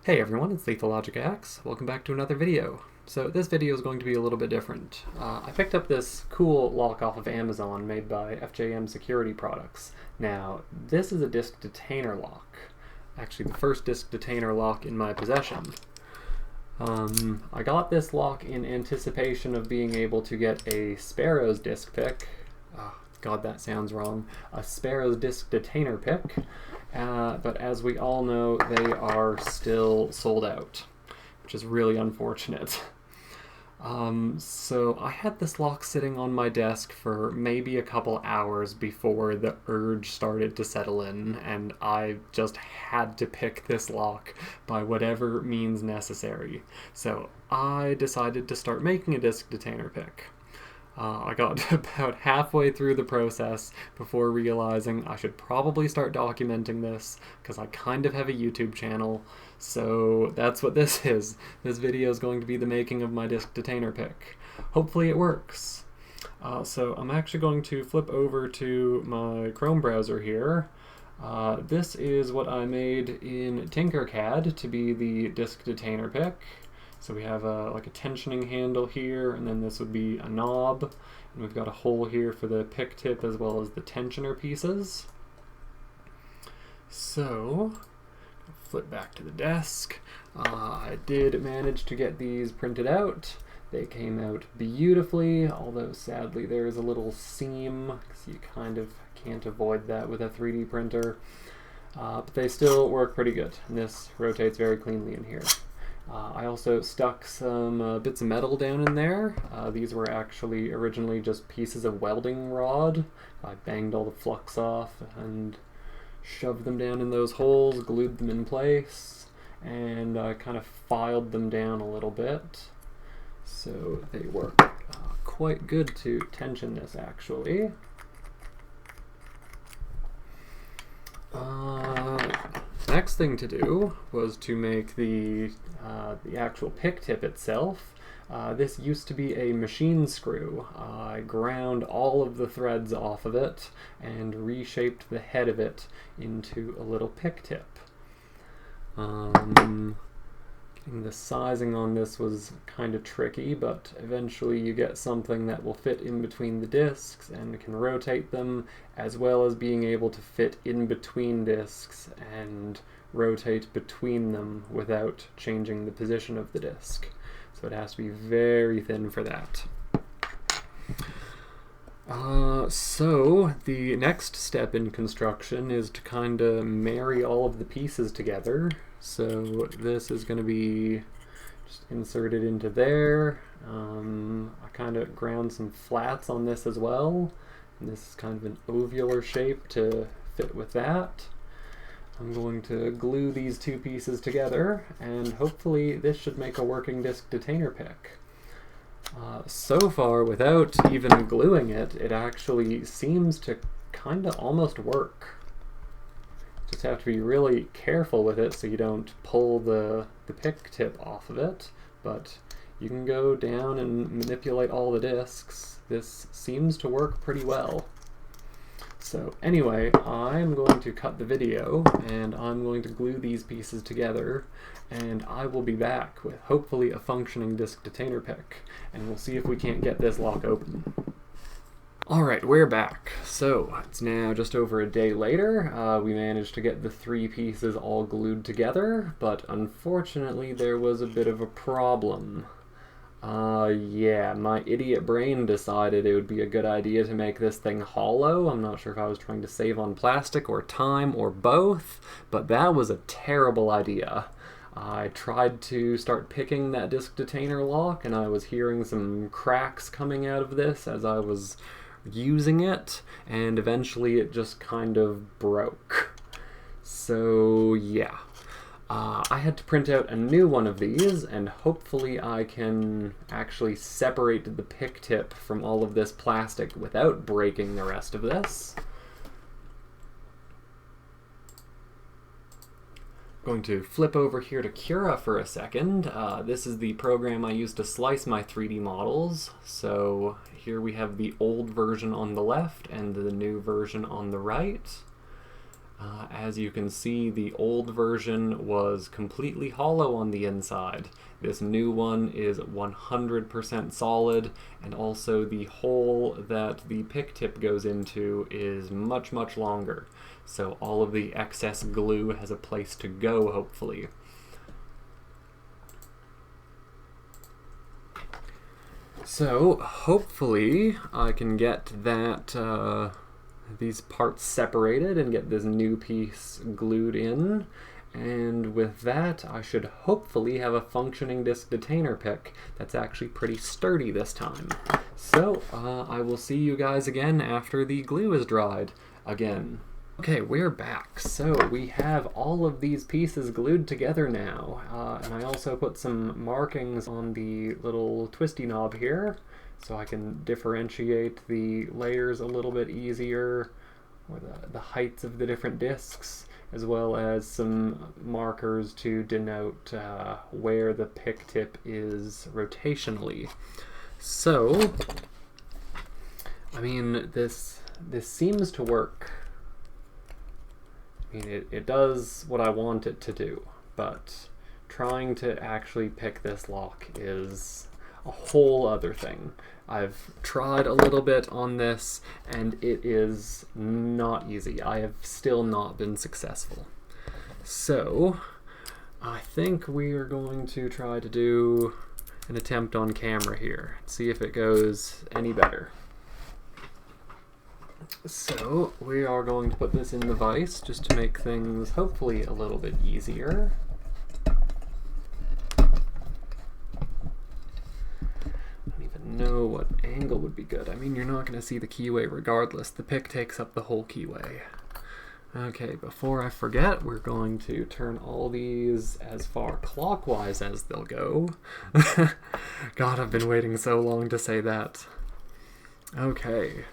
Hey everyone, it's LethalLogicAxe. Welcome back to another video. So this video is going to be a little bit different. I picked up this cool lock off of Amazon made by FJM Security Products. Now, this is a disk detainer lock. Actually, the first disk detainer lock in my possession. I got this lock in anticipation of being able to get a Sparrows disk pick. God, that sounds wrong. A Sparrows disk detainer pick. But as we all know, they are still sold out, which is really unfortunate. So I had this lock sitting on my desk for maybe a couple hours before the urge started to settle in, and I just had to pick this lock by whatever means necessary. So I decided to start making a disk detainer pick. I got about halfway through the process before realizing I should probably start documenting this, because I kind of have a YouTube channel, so that's what this is. This video is going to be the making of my disk detainer pick. Hopefully it works. So I'm actually going to flip over to my Chrome browser here. This is what I made in Tinkercad to be the disk detainer pick. So we have like a tensioning handle here, and then this would be a knob, and we've got a hole here for the pick tip as well as the tensioner pieces. So, flip back to the desk. I did manage to get these printed out. They came out beautifully, although sadly there is a little seam, because you kind of can't avoid that with a 3D printer. But they still work pretty good, and this rotates very cleanly in here. I also stuck some bits of metal down in there. These were actually originally just pieces of welding rod. I banged all the flux off and shoved them down in those holes, glued them in place, and I kind of filed them down a little bit. So they work quite good to tension this, actually. Next thing to do was to make the actual pick tip itself. This used to be a machine screw. I ground all of the threads off of it and reshaped the head of it into a little pick tip. Getting the sizing on this was kind of tricky, but eventually you get something that will fit in between the discs and can rotate them, as well as being able to fit in between discs and rotate between them without changing the position of the disc. So it has to be very thin for that. So the next step in construction is to kind of marry all of the pieces together. So this is going to be just inserted into there. I kind of ground some flats on this as well. And this is kind of an ovular shape to fit with that. I'm going to glue these two pieces together, and hopefully this should make a working disk detainer pick. So far, without even gluing it, it actually seems to kind of almost work. Just have to be really careful with it so you don't pull the pick tip off of it, but you can go down and manipulate all the discs. This seems to work pretty well. So anyway, I'm going to cut the video, and I'm going to glue these pieces together, and I will be back with hopefully a functioning disk detainer pick, and we'll see if we can't get this lock open. Alright, we're back. So, it's now just over a day later. We managed to get the three pieces all glued together, but unfortunately there was a bit of a problem. Yeah, my idiot brain decided it would be a good idea to make this thing hollow. I'm not sure if I was trying to save on plastic or time or both, but that was a terrible idea. I tried to start picking that disk detainer lock, and I was hearing some cracks coming out of this as I was using it, and eventually it just kind of broke. So yeah. I had to print out a new one of these, and hopefully I can actually separate the pick tip from all of this plastic without breaking the rest of this. Going to flip over here to Cura for a second. This is the program I use to slice my 3D models. So here we have the old version on the left and the new version on the right. As you can see, the old version was completely hollow on the inside. This new one is 100% solid, and also the hole that the pick tip goes into is much, much longer. So all of the excess glue has a place to go, hopefully. So hopefully I can get that these parts separated and get this new piece glued in. And with that, I should hopefully have a functioning disc detainer pick that's actually pretty sturdy this time. So I will see you guys again after the glue is dried again. Okay, we're back. So we have all of these pieces glued together now. And I also put some markings on the little twisty knob here, so I can differentiate the layers a little bit easier, or the heights of the different discs, as well as some markers to denote where the pick tip is rotationally. So, I mean, this seems to work. I mean, it does what I want it to do, but trying to actually pick this lock is a whole other thing. I've tried a little bit on this, and it is not easy. I have still not been successful. So, I think we are going to try to do an attempt on camera here, see if it goes any better. So, we are going to put this in the vise just to make things hopefully a little bit easier. I don't even know what angle would be good. I mean, you're not going to see the keyway regardless. The pick takes up the whole keyway. Okay, before I forget, we're going to turn all these as far clockwise as they'll go. God, I've been waiting so long to say that. Okay.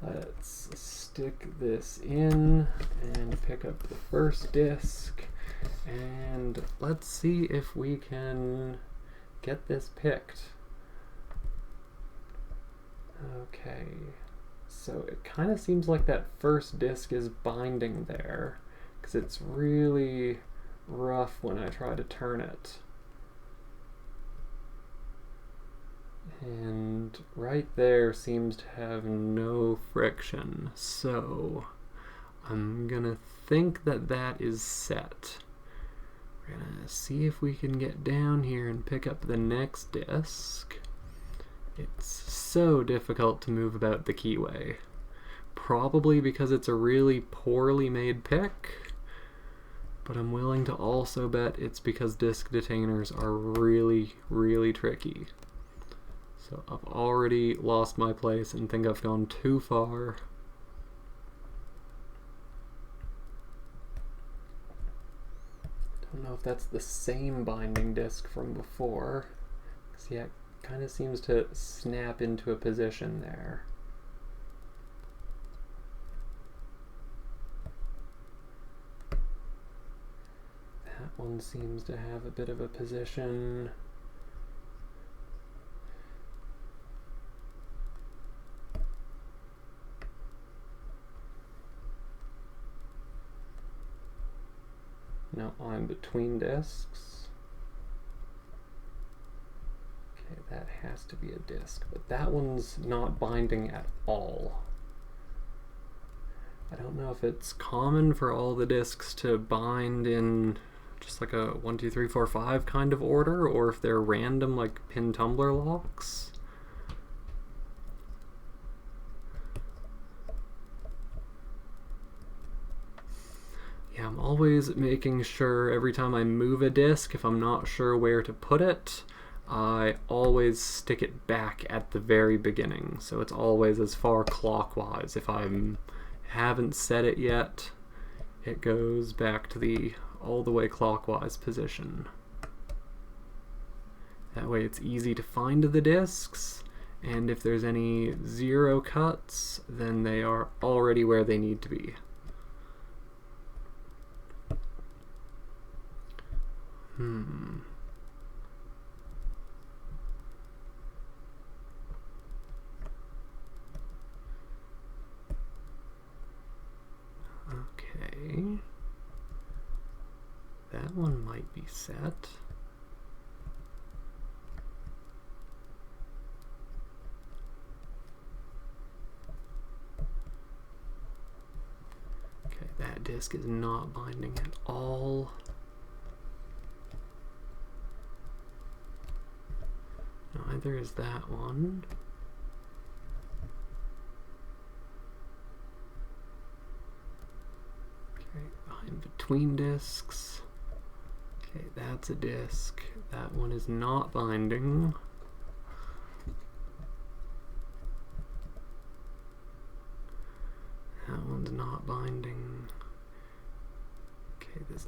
Let's stick this in and pick up the first disc, and let's see if we can get this picked. Okay, so it kind of seems like that first disc is binding there, because it's really rough when I try to turn it. And right there seems to have no friction, so I'm gonna think that that is set. We're gonna see if we can get down here and pick up the next disc. It's so difficult to move about the keyway. Probably because it's a really poorly made pick, but I'm willing to also bet it's because disc detainers are really, really tricky. So I've already lost my place and think I've gone too far. Don't know if that's the same binding disc from before. 'Cause yeah, it kind of seems to snap into a position there. That one seems to have a bit of a position. No, I'm between discs. Okay, that has to be a disc, but that one's not binding at all. I don't know if it's common for all the discs to bind in just like a 1, 2, 3, 4, 5 kind of order, or if they're random like pin tumbler locks. Yeah, I'm always making sure every time I move a disc, if I'm not sure where to put it, I always stick it back at the very beginning. So it's always as far clockwise. If I haven't set it yet, it goes back to the all the way clockwise position. That way it's easy to find the discs, and if there's any zero cuts, then they are already where they need to be. Okay. might be set. Okay, that disk is not binding at all. Neither is that one. Okay, behind between disks. Okay, that's a disk. That one is not binding. That one's not binding. Okay, this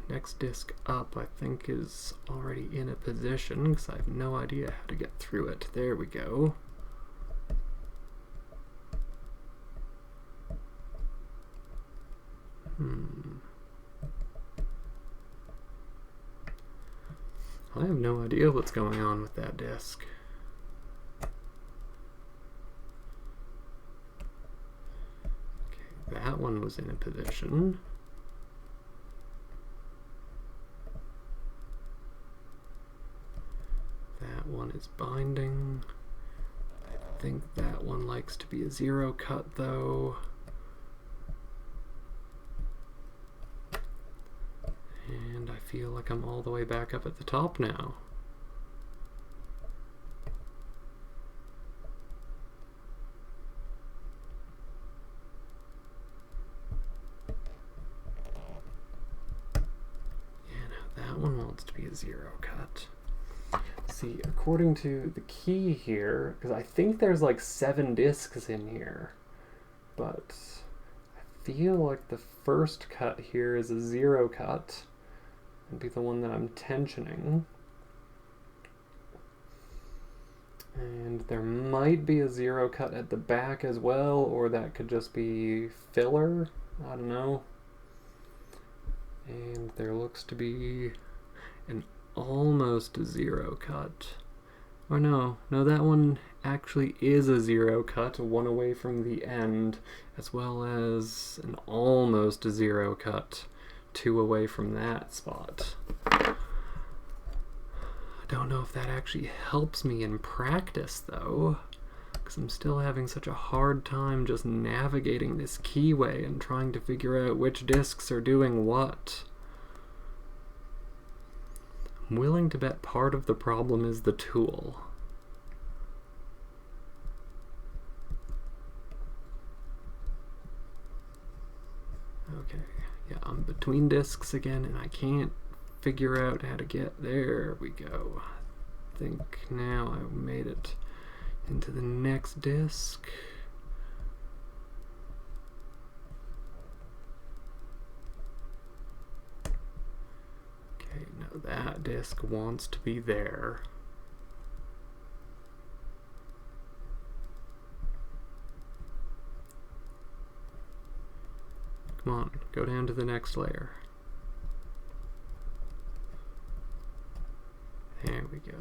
next disk up, I think, is already in a position because I have no idea how to get through it. There we go. I have no idea what's going on with that disk. Okay, that one was in a position. That one is binding. I think that one likes to be a zero cut though. And I feel like I'm all the way back up at the top now. Yeah, now that one wants to be a zero cut. See, according to the key here, because I think there's like 7 disks in here, but I feel like the first cut here is a zero cut. Would be the one that I'm tensioning. And there might be a zero cut at the back as well, or that could just be filler. I don't know. And there looks to be an almost zero cut. Or no, that one actually is a zero cut, one away from the end, as well as an almost zero cut, 2 away from that spot. I don't know if that actually helps me in practice though, because I'm still having such a hard time just navigating this keyway and trying to figure out which disks are doing what. I'm willing to bet part of the problem is the tool. Okay. Yeah, I'm between disks again, and I can't figure out how to get there. We go. I think now I made it into the next disk. Okay, now that disk wants to be there. Come on, go down to the next layer. There we go.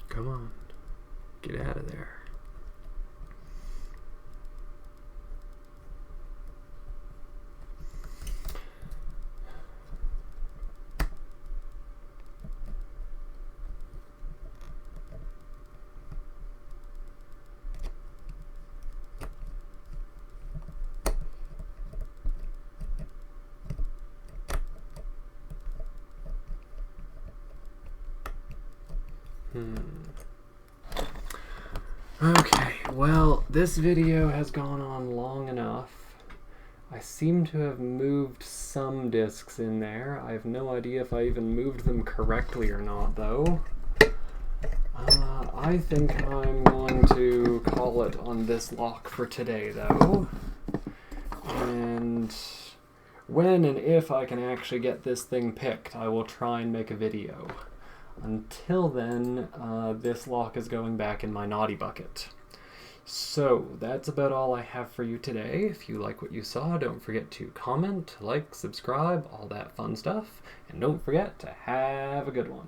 Come on, get out of there. Okay, well, this video has gone on long enough. I seem to have moved some discs in there. I have no idea if I even moved them correctly or not, though. I think I'm going to call it on this lock for today, though. And when and if I can actually get this thing picked, I will try and make a video. Until then, this lock is going back in my naughty bucket. So, that's about all I have for you today. If you like what you saw, don't forget to comment, like, subscribe, all that fun stuff. And don't forget to have a good one.